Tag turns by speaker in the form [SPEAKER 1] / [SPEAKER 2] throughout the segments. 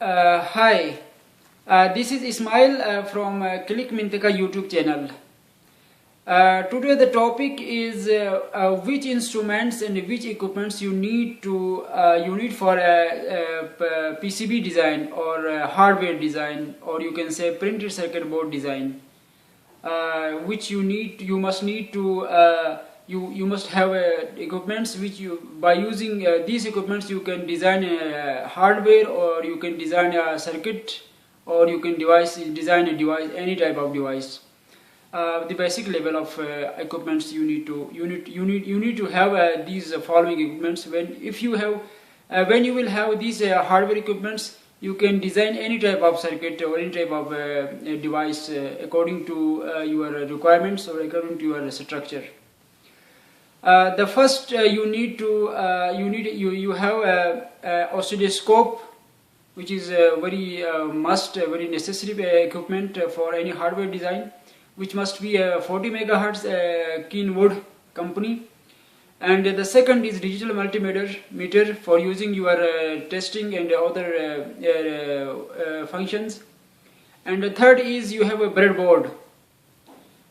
[SPEAKER 1] Hi, this is Ismail from Click Mintaka YouTube channel. Today the topic is which instruments and which equipments you need for a PCB design or hardware design, or you can say printed circuit board design, which you must have equipments which by using these equipments you can design a hardware, or you can design a circuit, or you can design a device, any type of device. The basic level of equipments you need to have these following equipments. When you will have these hardware equipments, you can design any type of circuit or any type of device according to your requirements or according to your structure. The first you have a oscilloscope, which is very necessary equipment for any hardware design, which must be a 40 megahertz Kenwood company. And the second is digital multimeter for using your testing and other functions. And the third is you have a breadboard,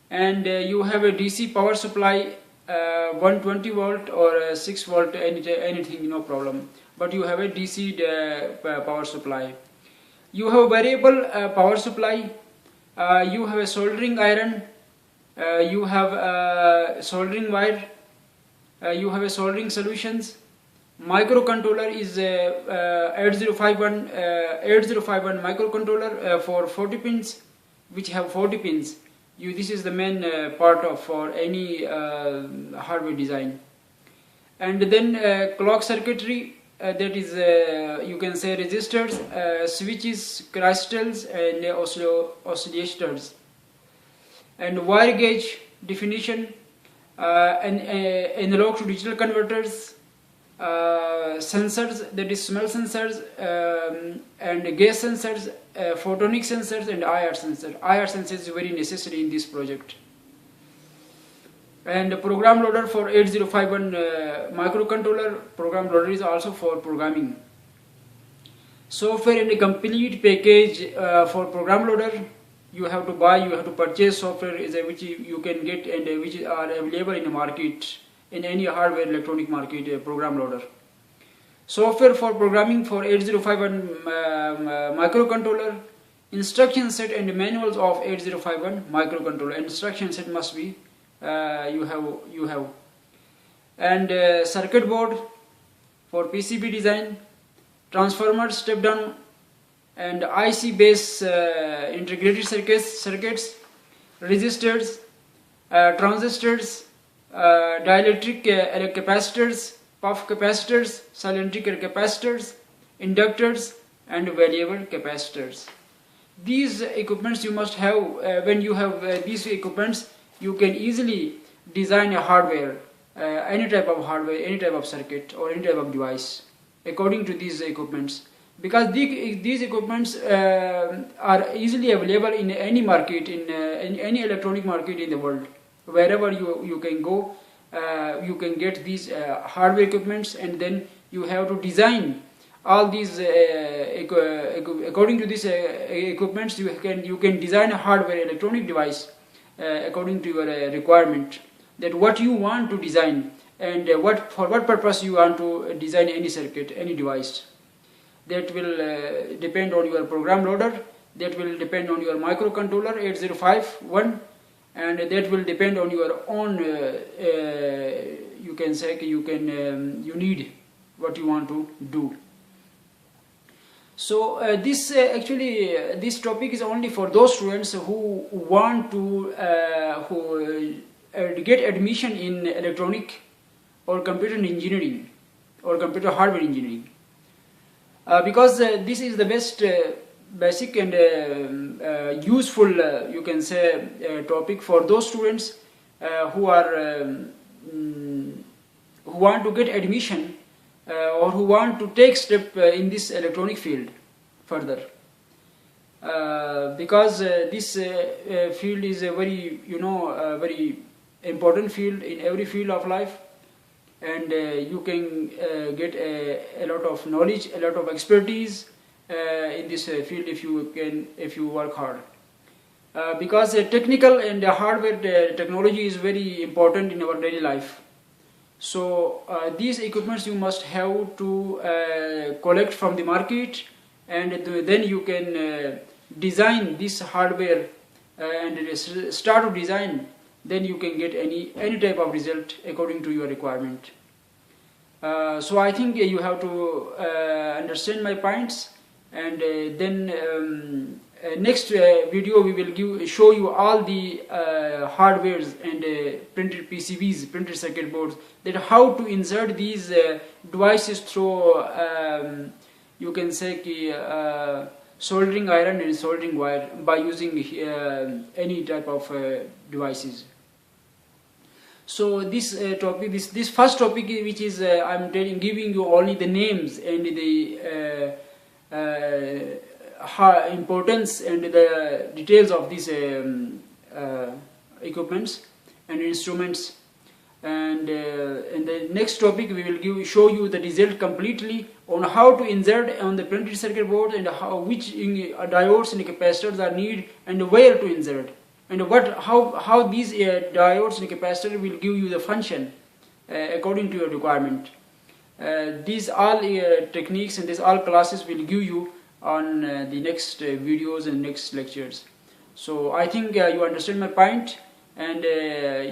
[SPEAKER 1] and you have a DC power supply, 120 volt or 6 volt, anything, no problem, but you have a DC power supply. You have variable power supply, you have a soldering iron, you have a soldering wire, you have a soldering solutions. Microcontroller is 8051 microcontroller for 40 pins, which have 40 pins. This is the main part for any hardware design. And then clock circuitry, that is you can say resistors, switches, crystals, and oscillators. And wire gauge definition, and analog to digital converters, sensors, that is smell sensors, and gas sensors, photonic sensors, and IR sensor. IR sensor is very necessary in this project. And program loader for 8051 microcontroller. Program loader is also for programming. Software and a complete package for program loader. You have to purchase software which you can get and which are available in the market, in any hardware electronic market. Program loader. Software for programming for 8051 microcontroller. Instruction set and manuals of 8051 microcontroller. Instruction set must be you have. And circuit board for PCB design. Transformer step down and IC based integrated circuits, resistors, transistors, dielectric capacitors, puff capacitors, cylindrical capacitors, inductors, and variable capacitors. These equipments you must have. When you have these equipments, you can easily design a hardware, any type of hardware, any type of circuit, or any type of device according to these equipments. Because these equipments are easily available in any market, in any electronic market in the world. Wherever you can go, you can get these hardware equipments, and then you have to design all these according to these equipments. You can design a hardware electronic device according to your requirement, that what you want to design, and for what purpose you want to design any circuit, any device. That will depend on your program loader, that will depend on your microcontroller 8051, and that will depend on your own, you need what you want to do. So this topic is only for those students who want to get admission in electronic or computer engineering or computer hardware engineering. Because this is the best basic and useful, you can say, topic for those students who want to get admission or who want to take step in this electronic field further. Because this field is a very important field in every field of life, and you can get a lot of knowledge, a lot of expertise, in this field if you work hard. Because technical and hardware technology is very important in our daily life. So these equipments you must have to collect from the market, and then you can design this hardware and start to design. Then you can get any type of result according to your requirement. So I think you have to understand my points, and then next video we will show you all the hardwares and printed PCBs, printed circuit boards, that how to insert these devices through you can say soldering iron and soldering wire by using any type of devices. So this topic, this first topic, which is I'm giving you only the names and the importance and the details of these equipments and instruments, and in the next topic we will show you the result completely on how to insert on the printed circuit board, and which diodes and capacitors are needed and where to insert, and how these diodes and capacitors will give you the function according to your requirement. These all techniques and these all classes will give you on the next videos and next lectures. So I think you understand my point, and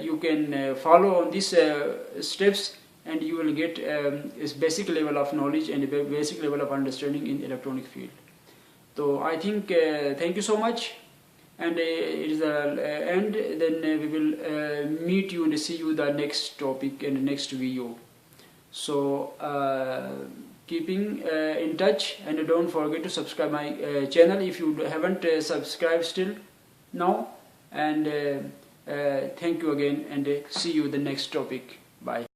[SPEAKER 1] you can follow on these steps, and you will get this basic level of knowledge and a basic level of understanding in electronic field. So I think thank you so much, and it is the end. Then we will meet you and see you the next topic and the next video. So keeping in touch, and don't forget to subscribe my channel if you haven't subscribed still now, and thank you again, and see you the next topic. Bye.